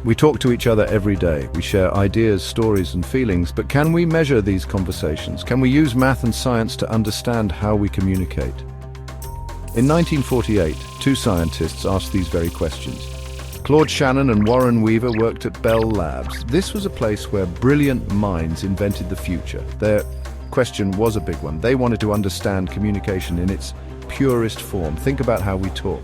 We talk to each other every day. We share ideas, stories, and feelings, but can we measure these conversations? Can we use math and science to understand how we communicate? In 1948, two scientists asked these very questions. Claude Shannon and Warren Weaver worked at Bell Labs. This was a place where brilliant minds invented the future. Their question was a big one. They wanted to understand communication in its purest form. Think about how we talk.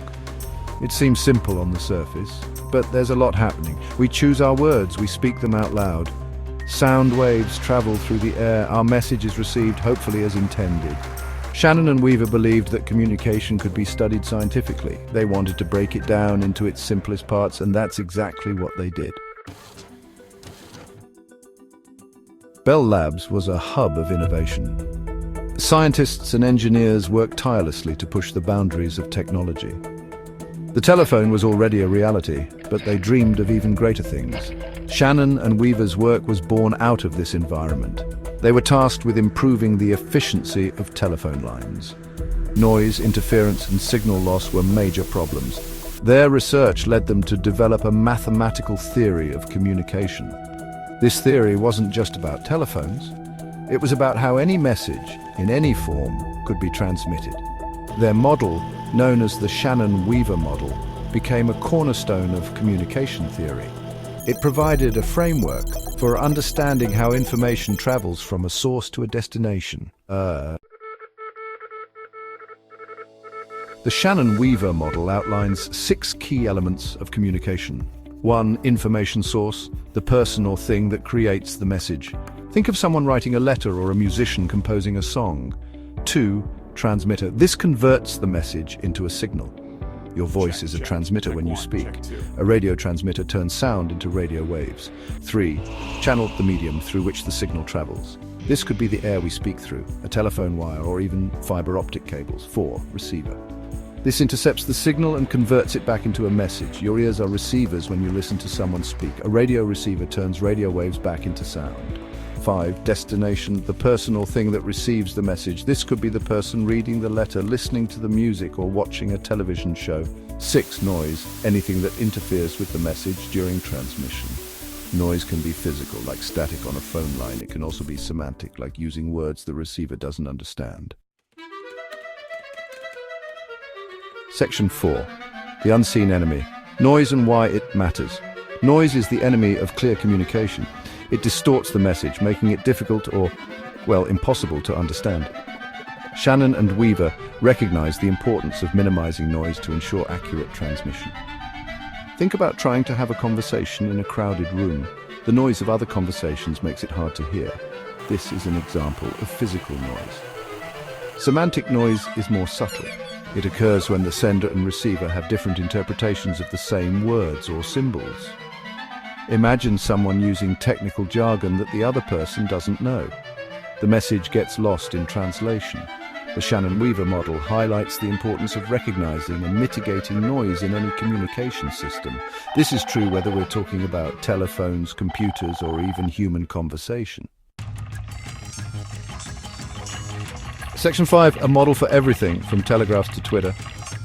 It seems simple on the surface, but there's a lot happening. We choose our words, we speak them out loud. Sound waves travel through the air, our message is received hopefully as intended. Shannon and Weaver believed that communication could be studied scientifically. They wanted to break it down into its simplest parts, and that's exactly what they did. Bell Labs was a hub of innovation. Scientists and engineers worked tirelessly to push the boundaries of technology. The telephone was already a reality, but they dreamed of even greater things. Shannon and Weaver's work was born out of this environment. They were tasked with improving the efficiency of telephone lines. Noise, interference, and signal loss were major problems. Their research led them to develop a mathematical theory of communication. This theory wasn't just about telephones. It was about how any message, in any form, could be transmitted. Their model, known as the Shannon-Weaver model, became a cornerstone of communication theory. It provided a framework for understanding how information travels from a source to a destination. The Shannon-Weaver model outlines 6 key elements of communication. 1. Information source, the person or thing that creates the message. Think of someone writing a letter or a musician composing a song. 2. Transmitter. This converts the message into a signal. Your voice is a transmitter when you speak. A radio transmitter turns sound into radio waves. 3. Channel, the medium through which the signal travels. This could be the air we speak through, a telephone wire, or even fiber optic cables. 4. Receiver. This intercepts the signal and converts it back into a message. Your ears are receivers when you listen to someone speak. A radio receiver turns radio waves back into sound. 5. Destination, the person or thing that receives the message. This could be the person reading the letter, listening to the music, or watching a television show. 6. Noise, anything that interferes with the message during transmission. Noise can be physical, like static on a phone line. It can also be semantic, like using words the receiver doesn't understand. Section 4. The unseen enemy. Noise and why it matters. Noise is the enemy of clear communication. It distorts the message, making it difficult or, well, impossible to understand. Shannon and Weaver recognized the importance of minimizing noise to ensure accurate transmission. Think about trying to have a conversation in a crowded room. The noise of other conversations makes it hard to hear. This is an example of physical noise. Semantic noise is more subtle. It occurs when the sender and receiver have different interpretations of the same words or symbols. Imagine someone using technical jargon that the other person doesn't know. The message gets lost in translation. The Shannon-Weaver model highlights the importance of recognizing and mitigating noise in any communication system. This is true whether we're talking about telephones, computers, or even human conversation. Section 5, a model for everything, from Telegraphs to Twitter.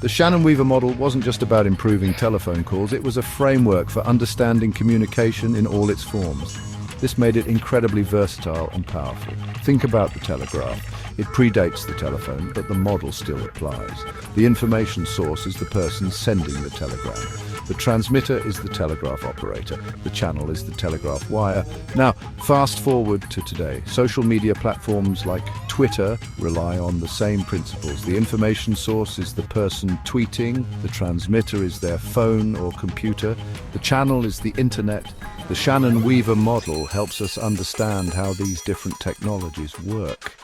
The Shannon-Weaver model wasn't just about improving telephone calls, it was a framework for understanding communication in all its forms. This made it incredibly versatile and powerful. Think about the telegraph. It predates the telephone, but the model still applies. The information source is the person sending the telegram. The transmitter is the telegraph operator. The channel is the telegraph wire. Now, fast forward to today. Social media platforms like Twitter rely on the same principles. The information source is the person tweeting. The transmitter is their phone or computer. The channel is the internet. The Shannon-Weaver model helps us understand how these different technologies work.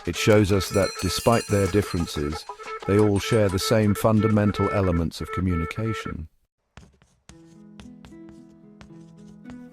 It shows us that despite their differences, they all share the same fundamental elements of communication.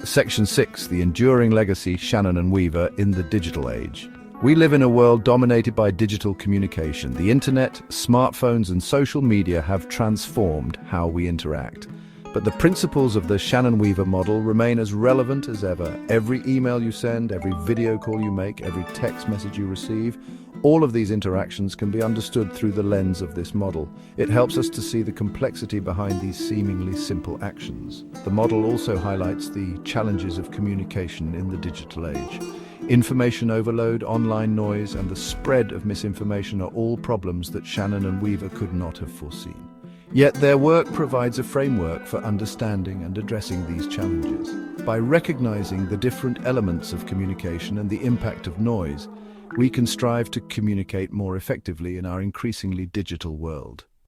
Section 6, the enduring legacy, Shannon and Weaver in the digital age. We live in a world dominated by digital communication. The internet, smartphones, and social media have transformed how we interact. But the principles of the Shannon-Weaver model remain as relevant as ever. Every email you send, every video call you make, every text message you receive, all of these interactions can be understood through the lens of this model. It helps us to see the complexity behind these seemingly simple actions. The model also highlights the challenges of communication in the digital age. Information overload, online noise, and the spread of misinformation are all problems that Shannon and Weaver could not have foreseen. Yet their work provides a framework for understanding and addressing these challenges. By recognizing the different elements of communication and the impact of noise, we can strive to communicate more effectively in our increasingly digital world.